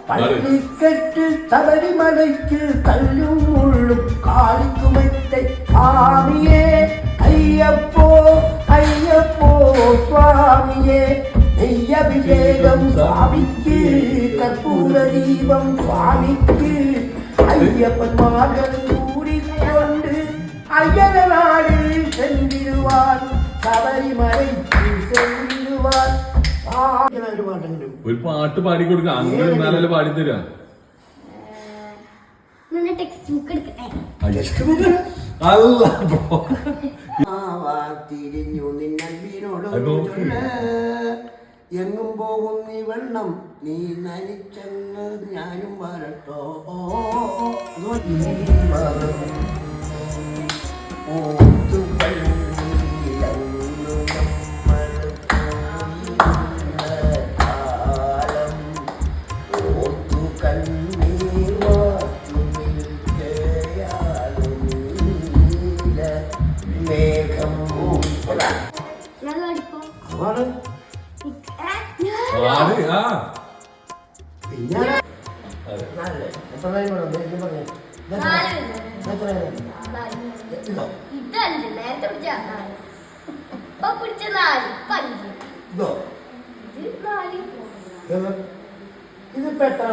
പള്ളിക്കെട്ട് ശബരിമലയ്ക്ക് കല്ലും മുള്ളും കാളിക്കുമത്തെ സ്വാമിയെ അയ്യപ്പോ അയ്യപ്പോ സ്വാമിയെ നെയ്യഭിഷേകം സ്വാമിക്ക് കർപ്പൂര ദീപം സ്വാമിക്ക് അയ്യപ്പന്മാர்கள் കൂടിക്കൊണ്ട് അയ്യനാട് ചെന്നിടുവാൻ ശബരിമലയ്ക്ക് ചെന്നിടുവാൻ. ഒരു പാട്ട് പാടിക്കൊടുക്ക, അങ്ങനെ എന്നാലല്ലേ പാടിത്തരാ. തിരിഞ്ഞു നിന്നോട് എങ്ങും പോകും നീ വെള്ളം നീ നനിച്ചെന്ന് ഞാനും വരട്ടോ. ഇതിപ്പോ എത്ര